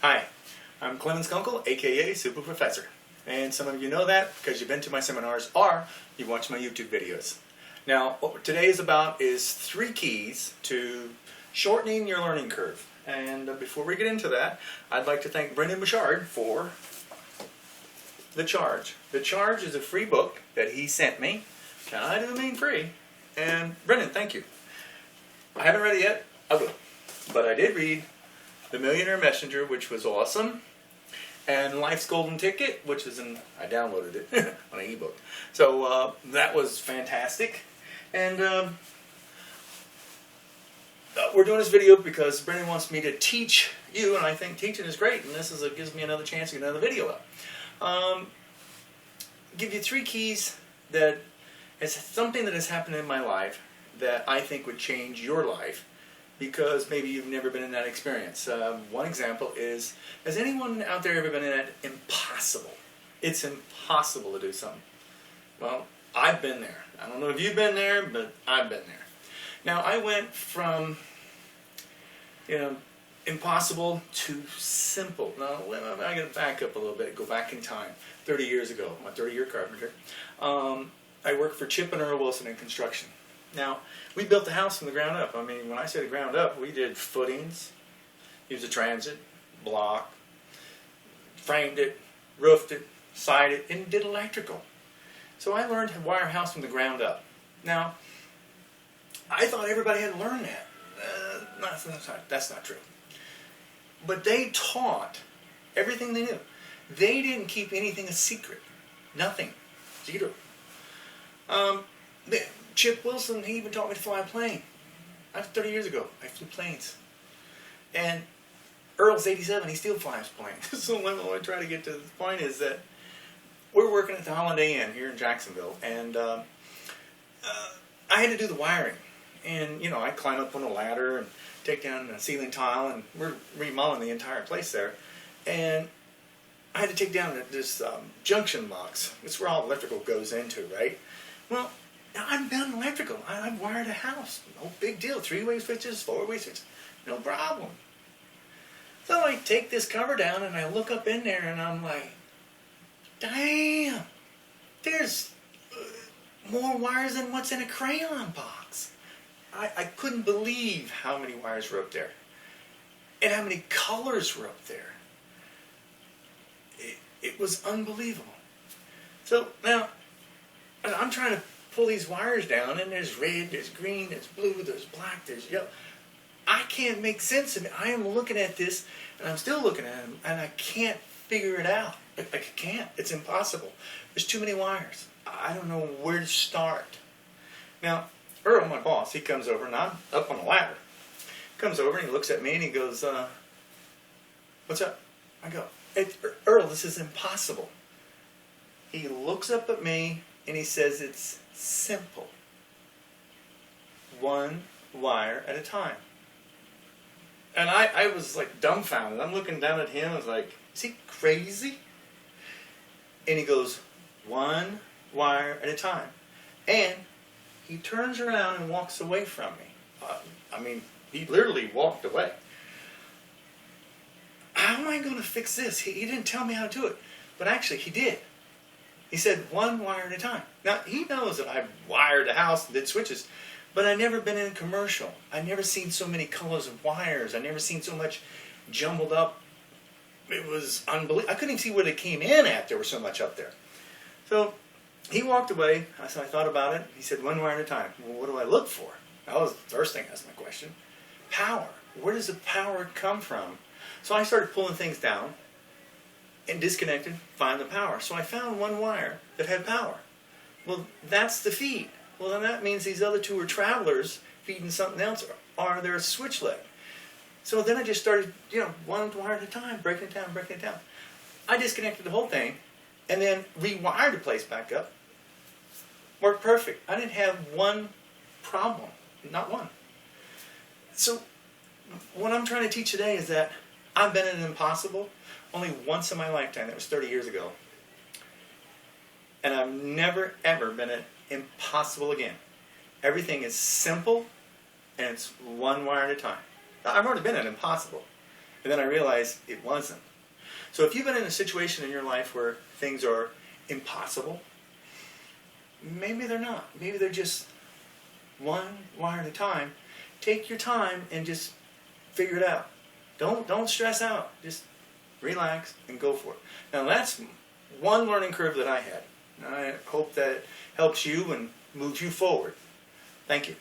Hi, I'm Clemens Kunkel, aka Super Professor. And some of you know that because you've been to my seminars or you watch my YouTube videos. Now, what today is about is 3 keys to shortening your learning curve. And before we get into that, I'd like to thank Brendon Burchard for The Charge. The Charge is a free book that he sent me, and I didn't mean free. And Brendon, thank you. I haven't read it yet. I will. But I did read The Millionaire Messenger, which was awesome, and Life's Golden Ticket, which was I downloaded it on an ebook. So that was fantastic. And we're doing this video because Brendon wants me to teach you, and I think teaching is great, and this gives me another chance to get another video up. Give you 3 keys that is something that has happened in my life that I think would change your life, because maybe you've never been in that experience. One example is, has anyone out there ever been in that impossible? It's impossible to do something. Well, I've been there. I don't know if you've been there, but I've been there. Now, I went from, impossible to simple. Now, I got to back up a little bit, go back in time. 30 years ago, I'm a 30-year carpenter. I worked for Chip and Earl Wilson in construction. Now, we built the house from the ground up. I mean, when I say the ground up, we did footings, used a transit, block, framed it, roofed it, sided it, and did electrical. So I learned to wire a house from the ground up. Now, I thought everybody had to learn that. That's not true. But they taught everything they knew. They didn't keep anything a secret. Nothing. Zero. Chip Wilson, he even taught me to fly a plane. That was 30 years ago. I flew planes. And Earl's 87, he still flies planes. So what I try to get to the point is that we're working at the Holiday Inn here in Jacksonville, and I had to do the wiring. And, I climb up on a ladder and take down a ceiling tile, and we're remodeling the entire place there. And I had to take down this junction box. It's where all electrical goes into, right? Well, I've done electrical. I've wired a house. No big deal. 3-way switches, 4-way switches. No problem. So I take this cover down and I look up in there and I'm like, damn, there's more wires than what's in a crayon box. I couldn't believe how many wires were up there and how many colors were up there. It was unbelievable. So now I'm trying to pull these wires down, and there's red, there's green, there's blue, there's black, there's yellow. I can't make sense of it. I am looking at this, and I'm still looking at it, and I can't figure it out. I can't. It's impossible. There's too many wires. I don't know where to start. Now, Earl, my boss, he comes over, and I'm up on a ladder. He comes over, and he looks at me, and he goes, what's up? I go, hey, Earl, this is impossible. He looks up at me, and he says it's simple. 1 wire at a time. And I was like dumbfounded. I'm looking down at him. I was like, is he crazy? And he goes, 1 wire at a time. And he turns around and walks away from me. He literally walked away. How am I going to fix this? He didn't tell me how to do it. But actually, he did. He said 1 wire at a time. Now, he knows that I've wired a house and did switches, but I've never been in a commercial. I've never seen so many colors of wires. I've never seen so much jumbled up. It was unbelievable. I couldn't even see where they came in at. There was so much up there. So he walked away. I thought about it. He said 1 wire at a time. Well, what do I look for? That was the first thing. That's my question. Power. Where does the power come from? So I started pulling things down and disconnected, find the power. So I found 1 wire that had power. Well, that's the feed. Well, then that means these other 2 are travelers feeding something else, or they're a switch leg. So then I just started, 1 wire at a time, breaking it down. I disconnected the whole thing, and then rewired the place back up. Worked perfect. I didn't have 1 problem, not 1. So what I'm trying to teach today is that I've been in an impossible only once in my lifetime. That was 30 years ago. And I've never, ever been an impossible again. Everything is simple, and it's 1 wire at a time. Now, I've already been an impossible. And then I realized it wasn't. So if you've been in a situation in your life where things are impossible, maybe they're not. Maybe they're just one wire at a time. Take your time and just figure it out. Don't stress out. Just relax and go for it. Now that's one learning curve that I had. And I hope that helps you and moves you forward. Thank you.